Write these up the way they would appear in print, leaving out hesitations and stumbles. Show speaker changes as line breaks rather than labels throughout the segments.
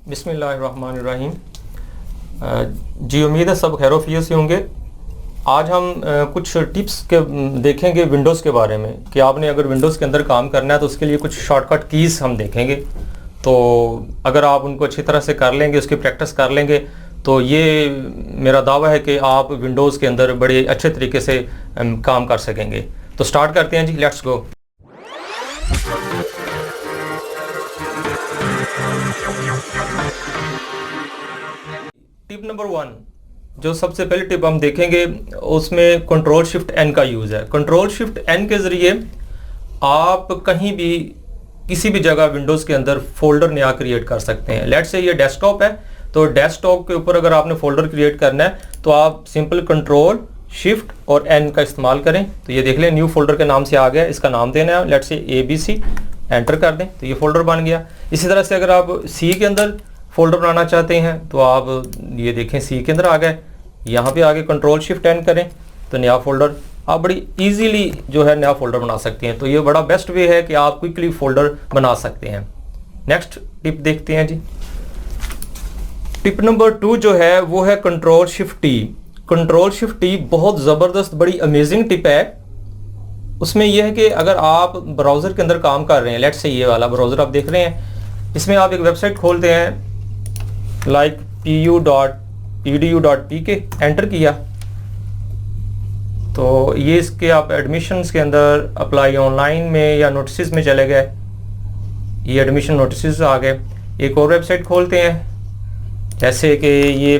बिस्मिल्लाहिर्रहमानिर्रहीम। जी उम्मीद है सब खैरोफियत से होंगे। आज हम कुछ टिप्स के देखेंगे विंडोज़ के बारे में कि आपने अगर विंडोज़ के अंदर काम करना है तो उसके लिए कुछ शॉर्टकट कीज़ हम देखेंगे। तो अगर आप उनको अच्छी तरह से कर लेंगे, उसकी प्रैक्टिस कर लेंगे, तो ये मेरा दावा है कि आप विंडोज़ के अंदर बड़े अच्छे तरीके से काम कर सकेंगे। तो स्टार्ट करते हैं जी, लेट्स गो। टिप नंबर 1, जो सबसे पहली टिप हम देखेंगे उसमें कंट्रोल शिफ्ट एन का यूज़ है। कंट्रोल शिफ्ट एन के ज़रिए आप कहीं भी किसी भी जगह विंडोज़ के अंदर फोल्डर नया क्रिएट कर सकते हैं। लेट्स से ये डेस्कटॉप है, तो डेस्कटॉप के ऊपर अगर आपने फोल्डर क्रिएट करना है तो आप सिंपल कंट्रोल शिफ्ट और एन का इस्तेमाल करें। तो ये देख लें, न्यू फोल्डर के नाम से आ गया, इसका नाम देना है, लेट्स से ABC, एंटर कर दें तो ये फोल्डर बन गया। इसी तरह से अगर आप सी के अंदर फोल्डर बनाना चाहते हैं तो आप ये देखें सी के अंदर आ गए, यहाँ पे आगे कंट्रोल शिफ्ट एन करें तो नया फोल्डर आप बड़ी इजीली जो है नया फोल्डर बना सकते हैं। तो ये बड़ा बेस्ट वे है कि आप क्विकली फोल्डर बना सकते हैं। नेक्स्ट टिप देखते हैं जी। टिप नंबर 2 जो है वो है control shift T. Control shift T बहुत ज़बरदस्त, बड़ी अमेजिंग टिप है। उसमें यह है कि अगर आप ब्राउज़र के अंदर काम कर रहे हैं, लेट्स से ये वाला ब्राउज़र आप देख रहे हैं, इसमें आप एक वेबसाइट खोलते हैं लाइक pu.edu.pk, एंटर किया तो ये इसके आप एडमिशन्स के अंदर अप्लाई ऑनलाइन में या नोटिस में चले गए, ये एडमिशन नोटिस आ गए। एक और वेबसाइट खोलते हैं, जैसे कि ये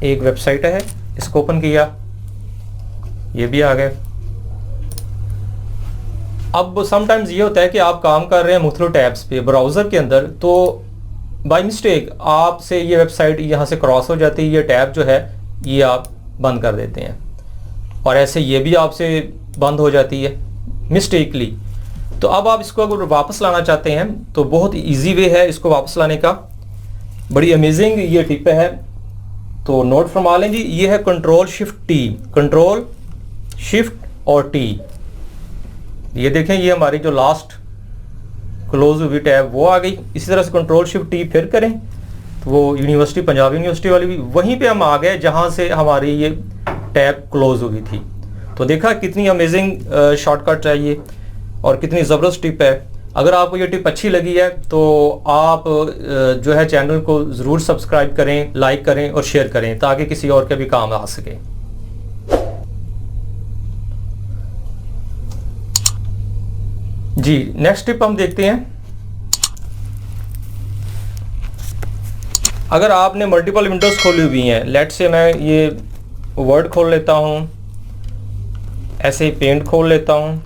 एक वेबसाइट है, इसको ओपन किया, ये भी आ गए। अब समटाइम्स ये होता है कि आप काम कर रहे हैं मुख्तलिफ टैब्स पे ब्राउज़र के अंदर, तो बाय मिस्टेक आपसे ये वेबसाइट यहाँ से क्रॉस हो जाती है, ये टैब जो है ये आप बंद कर देते हैं, और ऐसे ये भी आपसे बंद हो जाती है मिस्टेकली। तो अब आप इसको अगर वापस लाना चाहते हैं तो बहुत इजी वे है इसको वापस लाने का, बड़ी अमेजिंग ये टिप है। तो नोट फरमा लें जी, ये है control shift T, control shift और टी। ये देखें, ये हमारी जो लास्ट क्लोज हुई टैब वो आ गई। इसी तरह से कंट्रोल शिफ्ट टी फिर करें तो वो यूनिवर्सिटी, पंजाब यूनिवर्सिटी वाली भी वहीं पे हम आ गए जहां से हमारी ये टैब क्लोज हुई थी। तो देखा कितनी अमेजिंग शॉर्टकट है ये और कितनी ज़बरदस्त टिप है। अगर आपको ये टिप अच्छी लगी है तो आप जो है चैनल को ज़रूर सब्सक्राइब करें, लाइक करें और शेयर करें ताकि किसी और के भी काम आ सके। जी नेक्स्ट टिप हम देखते हैं। अगर आपने मल्टीपल विंडोज़ खोली हुई हैं, लेट्स से मैं ये वर्ड खोल लेता हूँ, ऐसे ही पेंट खोल लेता हूँ,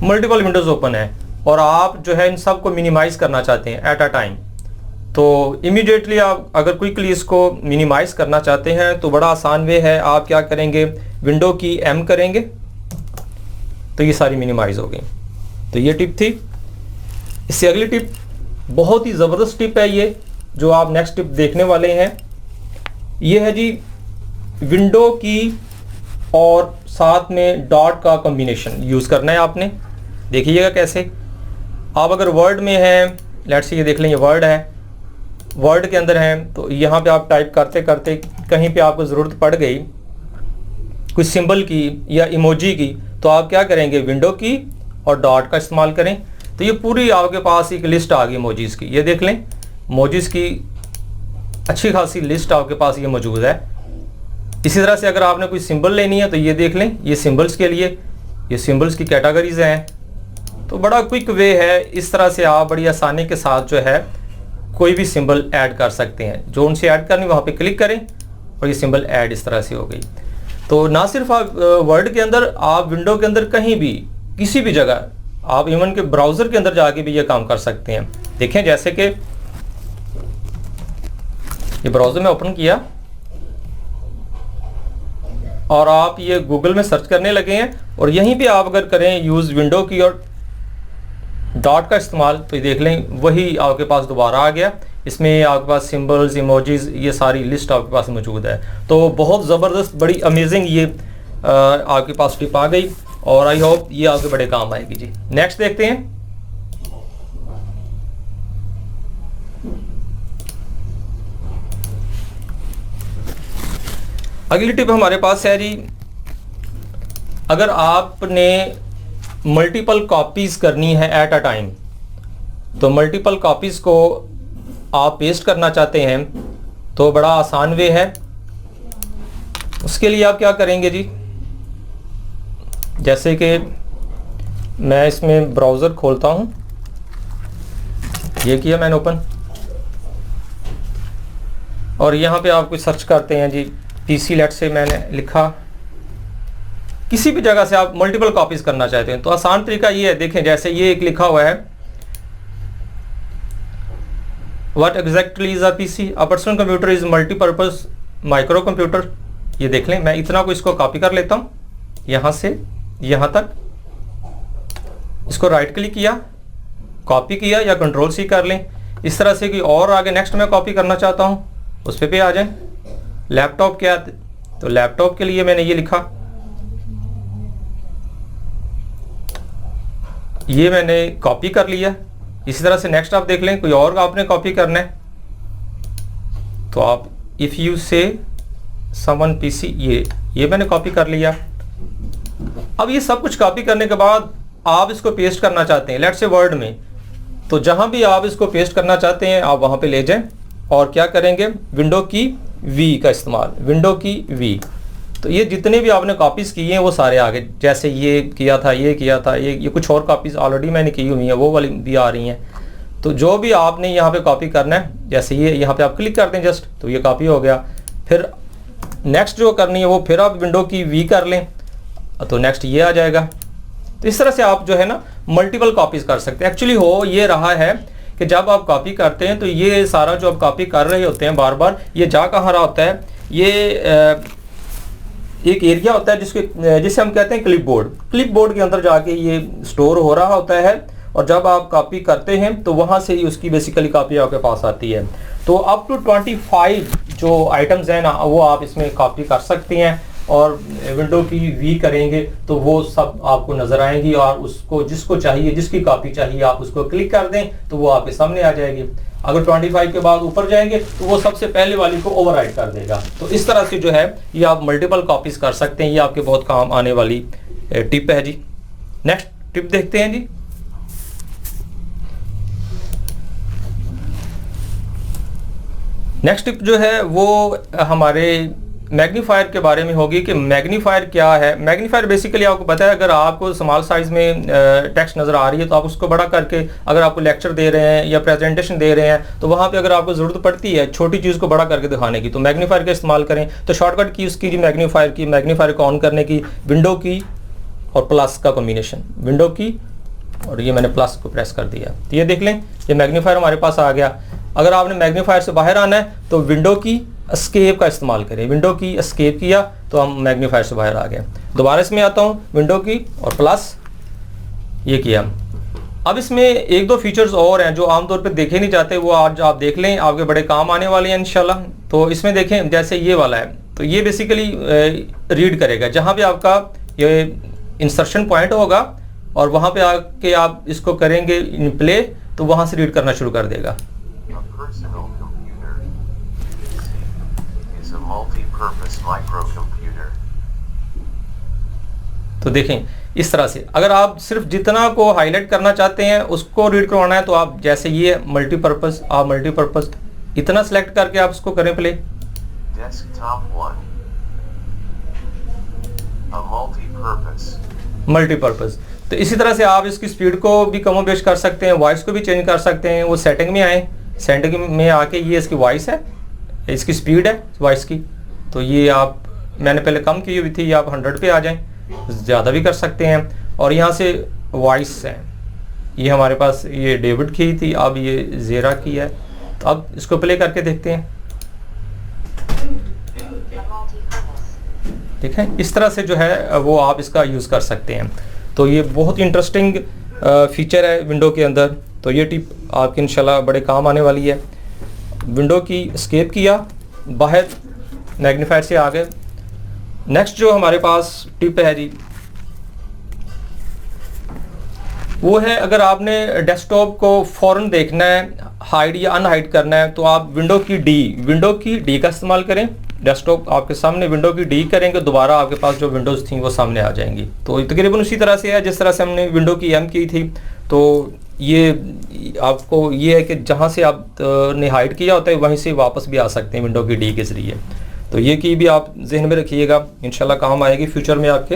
मल्टीपल विंडोज़ ओपन है और आप जो है इन सब को मिनिमाइज़ करना चाहते हैं एट अ टाइम, तो इमीडिएटली आप अगर क्विकली इसको मिनिमाइज़ करना चाहते हैं तो बड़ा आसान वे है। आप क्या करेंगे, विंडो की M करेंगे तो ये सारी मिनिमाइज़ हो गई। तो ये टिप थी। इससे अगली टिप बहुत ही ज़बरदस्त टिप है, ये जो आप नेक्स्ट टिप देखने वाले हैं, ये है जी विंडो की और साथ में डॉट का कॉम्बिनेशन यूज़ करना है आपने। देखिएगा कैसे। आप अगर वर्ड में हैं, लेट्स से ये देख लें, ये वर्ड है, वर्ड के अंदर हैं, तो यहाँ पे आप टाइप करते करते कहीं पे आपको ज़रूरत पड़ गई कुछ सिंबल की या इमोजी की, तो आप क्या करेंगे, विंडो की और डॉट का इस्तेमाल करें तो ये पूरी आपके पास एक लिस्ट आ गई इमोजीज़ की। ये देख लें, इमोजीज़ की अच्छी खासी लिस्ट आपके पास ये मौजूद है। इसी तरह से अगर आपने कोई सिंबल लेनी है तो ये देख लें, ये सिंबल्स के लिए ये सिंबल्स की कैटेगरीज हैं। तो बड़ा क्विक वे है, इस तरह से आप बड़ी आसानी के साथ जो है कोई भी सिंबल ऐड कर सकते हैं। जो उनसे ऐड करनी वहाँ पे क्लिक करें और ये सिंबल ऐड इस तरह से हो गई। तो ना सिर्फ आप वर्ड के अंदर, आप विंडो के अंदर कहीं भी किसी भी जगह, आप इवन के ब्राउज़र के अंदर जाके भी ये काम कर सकते हैं। देखें जैसे कि ये ब्राउज़र में ओपन किया और आप ये गूगल में सर्च करने लगे हैं और यहीं पे आप अगर करें यूज़ विंडो की और डॉट का इस्तेमाल, तो ये देख लें वही आपके पास दोबारा आ गया। इसमें आपके पास सिंबल्स, इमोजीज, ये सारी लिस्ट आपके पास मौजूद है। तो बहुत ज़बरदस्त, बड़ी अमेजिंग ये आपके पास टिप आ गई और आई होप ये आपके बड़े काम आएगी जी। नेक्स्ट देखते हैं। अगली टिप हमारे पास है जी, अगर आपने मल्टीपल कॉपीज़ करनी है एट अ टाइम, तो मल्टीपल कॉपीज़ को आप पेस्ट करना चाहते हैं तो बड़ा आसान वे है। उसके लिए आप क्या करेंगे जी, जैसे कि मैं इसमें ब्राउज़र खोलता हूँ, ये किया मैंने ओपन, और यहाँ पे आप कुछ सर्च करते हैं जी, पीसी लेट से मैंने लिखा, किसी भी जगह से आप मल्टीपल कॉपीज़ करना चाहते हैं तो आसान तरीका ये है। देखें जैसे ये एक लिखा हुआ है, what exactly is a PC, a personal computer is multipurpose micro computer. ये देख लें, मैं इतना को इसको कॉपी कर लेता हूँ, यहाँ से यहाँ तक, इसको राइट क्लिक किया, कॉपी किया, या कंट्रोल सी कर लें। इस तरह से कि और आगे नेक्स्ट मैं कॉपी करना चाहता हूँ, उस पे आ जाएं। लैपटॉप क्या, तो लैपटॉप के लिए मैंने ये लिखा, ये मैंने कॉपी कर लिया। इसी तरह से नेक्स्ट आप देख लें, कोई और आपने कॉपी करना है तो आप इफ़ यू से समवन पीसी, ये मैंने कॉपी कर लिया। अब ये सब कुछ कॉपी करने के बाद आप इसको पेस्ट करना चाहते हैं, लेट्स से वर्ड में, तो जहां भी आप इसको पेस्ट करना चाहते हैं आप वहां पे ले जाएं और क्या करेंगे, विंडो की वी का इस्तेमाल, विंडो की वी। तो ये जितने भी आपने कॉपीज़ किए हैं वो सारे आ गए, जैसे ये किया था, ये किया था, ये कुछ और कॉपीज़ ऑलरेडी मैंने की हुई हैं, वो वाली भी आ रही हैं। तो जो भी आपने यहाँ पे कॉपी करना है, जैसे ये यहाँ पे आप क्लिक कर दें जस्ट, तो ये कॉपी हो गया। फिर नेक्स्ट जो करनी है वो फिर आप विंडो की वी कर लें तो नेक्स्ट ये आ जाएगा। तो इस तरह से आप जो है ना मल्टीपल कॉपीज़ कर सकते हैं। एक्चुअली हो ये रहा है कि जब आप कॉपी करते हैं तो ये सारा जो आप कॉपी कर रहे होते हैं बार बार, ये जा कहाँ रहा होता है, ये एक एरिया होता है जिसे हम कहते हैं क्लिपबोर्ड। क्लिपबोर्ड के अंदर जाके ये स्टोर हो रहा होता है और जब आप कॉपी करते हैं तो वहाँ से ही उसकी बेसिकली कॉपी आपके पास आती है। तो अप टू 25 जो आइटम्स हैं ना वो आप इसमें कॉपी कर सकते हैं और विंडो की वी करेंगे तो वो सब आपको नज़र आएंगी और उसको जिसको चाहिए, जिसकी कॉपी चाहिए आप उसको क्लिक कर दें तो वो आपके सामने आ जाएगी। अगर 25 के बाद ऊपर जाएंगे तो वो सबसे पहले वाली को ओवरराइट कर देगा। तो इस तरह से जो है ये आप मल्टीपल कॉपीज़ कर सकते हैं। ये आपके बहुत काम आने वाली टिप है जी। नेक्स्ट टिप देखते हैं जी। नेक्स्ट टिप जो है वो हमारे मैग्नीफायर के बारे में होगी कि मैग्नीफायर क्या है। मैग्नीफायर बेसिकली आपको पता है, अगर आपको स्मॉल साइज में टेक्स्ट नज़र आ रही है तो आप उसको बड़ा करके, अगर आपको लेक्चर दे रहे हैं या प्रेजेंटेशन दे रहे हैं तो वहाँ पे अगर आपको ज़रूरत पड़ती है छोटी चीज़ को बड़ा करके दिखाने की तो मैग्नीफायर का इस्तेमाल करें। तो शॉर्टकट की उसकी जी मैग्नीफायर को ऑन करने की विंडो की और प्लस का कॉम्बिनेशन, विंडो की और ये मैंने प्लस को प्रेस कर दिया तो ये देख लें ये मैग्नीफायर हमारे पास आ गया। अगर आपने मैग्नीफायर से बाहर आना है तो विंडो की एस्केप का इस्तेमाल करें। विंडो की एस्केप किया तो हम मैग्नीफायर से बाहर आ गए। दोबारा इसमें आता हूँ, विंडो की और प्लस, ये किया। अब इसमें एक दो फीचर्स और हैं जो आमतौर पे देखे नहीं जाते, वो आज आप देख लें, आपके बड़े काम आने वाले हैं इंशाल्लाह। तो इसमें देखें जैसे ये वाला है तो ये बेसिकली रीड करेगा जहाँ पे आपका ये इंसर्शन पॉइंट होगा और वहाँ पे आके आप इसको करेंगे इन प्ले तो वहाँ से रीड करना शुरू कर देगा। तो देखें इस तरह से अगर आप सिर्फ जितना को हाईलाइट करना चाहते हैं उसको रीड करवाना है तो आप जैसे ये मल्टीपर्पज़, आप मल्टीपर्पज़ इतना सेलेक्ट करके आप इसको करें प्ले। मल्टीपर्पज़। तो इसी तरह से आप इसकी स्पीड को भी कमो बेश कर सकते हैं, वॉइस को भी चेंज कर सकते हैं। वो सेटिंग में आए, सेटिंग में आके ये इसकी वॉइस है, इसकी स्पीड है वॉइस की, तो ये आप मैंने पहले कम की हुई थी, आप 100 पे आ जाएं, ज़्यादा भी कर सकते हैं। और यहाँ से वॉइस है, ये हमारे पास ये डेविड की थी, अब ये ज़ेरा की है। तो अब इसको प्ले करके देखते हैं। ठीक है, इस तरह से जो है वो आप इसका यूज़ कर सकते हैं। तो ये बहुत इंटरेस्टिंग फीचर है विंडो के अंदर। तो ये टिप आपके इंशाल्लाह बड़े काम आने वाली है। विंडो की एस्केप किया, बाहर मैग्नीफायर से आ गए। नेक्स्ट जो हमारे पास टिप है जी वो है, अगर आपने डेस्कटॉप को फ़ौरन देखना है, हाइड या अनहाइड करना है, तो आप विंडो की डी का इस्तेमाल करें। डेस्कटॉप आपके सामने विंडो की डी करेंगे, दोबारा आपके पास जो विंडोज़ थी वो सामने आ जाएंगी। तो तकरीबन उसी तरह से है जिस तरह से हमने विंडो की एम की थी। तो ये आपको ये है कि जहाँ से आप ने हाइड किया होता है वहीं से वापस भी आ सकते हैं विंडो की डी के ज़रिए। तो ये की भी आप जहन में रखिएगा, इंशाल्लाह काम आएगी फ्यूचर में आपके।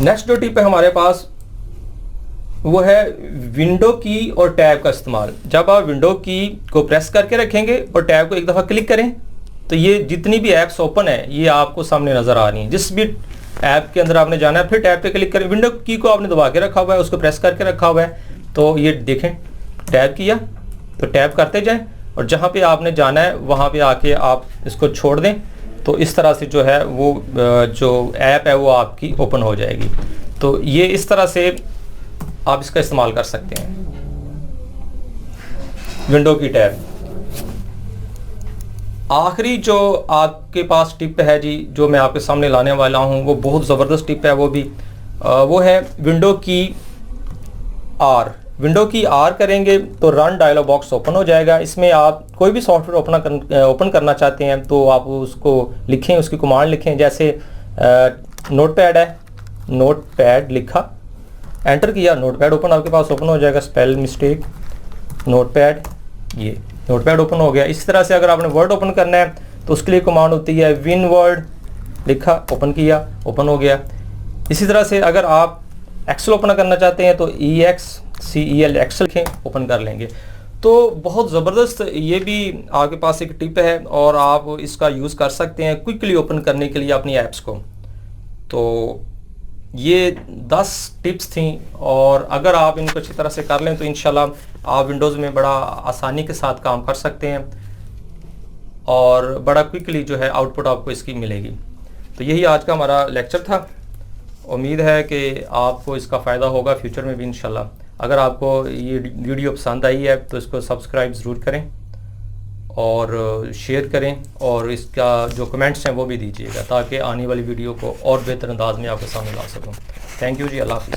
नेक्स्ट जो टिप है हमारे पास वो है विंडो की और टैब का इस्तेमाल। जब आप विंडो की को प्रेस करके रखेंगे और टैब को एक दफ़ा क्लिक करें तो ये जितनी भी ऐप्स ओपन है ये आपको सामने नज़र आ रही हैं। जिस भी ऐप के अंदर आपने जाना है फिर टैब पे क्लिक करें, विंडो की को आपने दबा के रखा हुआ है, उसको प्रेस करके रखा हुआ है, तो ये देखें टैब किया तो टैब करते जाएं और जहाँ पे आपने जाना है वहाँ पे आके आप इसको छोड़ दें। तो इस तरह से जो है वो जो ऐप है वो आपकी ओपन हो जाएगी। तो ये इस तरह से आप इसका इस्तेमाल कर सकते हैं विंडो की टैब। आखिरी जो आपके पास टिप है जी जो मैं आपके सामने लाने वाला हूं वो बहुत ज़बरदस्त टिप है, वो है विंडो की आर। विंडो की आर करेंगे तो रन डायलॉग बॉक्स ओपन हो जाएगा। इसमें आप कोई भी सॉफ्टवेयर ओपन करना चाहते हैं तो आप उसको लिखें, उसकी कमांड लिखें। जैसे नोटपैड है, नोटपैड लिखा, एंटर किया, नोटपैड ओपन आपके पास ओपन हो जाएगा। स्पेल मिस्टेक नोटपैड, ये नोटपैड ओपन हो गया। इसी तरह से अगर आपने वर्ड ओपन करना है तो उसके लिए कमांड होती है विन वर्ड, लिखा, ओपन किया, ओपन हो गया। इसी तरह से अगर आप एक्सेल ओपन करना चाहते हैं तो EXCEL एक्सेल लिखें, ओपन कर लेंगे। तो बहुत ज़बरदस्त ये भी आपके पास एक टिप है और आप इसका यूज़ कर सकते हैं क्विकली ओपन करने के लिए अपनी ऐप्स को। तो ये 10 टिप्स थी और अगर आप इनको अच्छी तरह से कर लें तो इंशाल्लाह आप विंडोज़ में बड़ा आसानी के साथ काम कर सकते हैं और बड़ा क्विकली जो है आउटपुट आपको इसकी मिलेगी। तो यही आज का हमारा लेक्चर था। उम्मीद है कि आपको इसका फ़ायदा होगा फ्यूचर में भी इंशाल्लाह। अगर आपको ये वीडियो पसंद आई है तो इसको सब्सक्राइब ज़रूर करें और शेयर करें और इसका जो कमेंट्स हैं वो भी दीजिएगा ताकि आने वाली वीडियो को और बेहतर अंदाज में आपके सामने ला सकूं। थैंक यू जी, अल्लाह हाफ़िज़।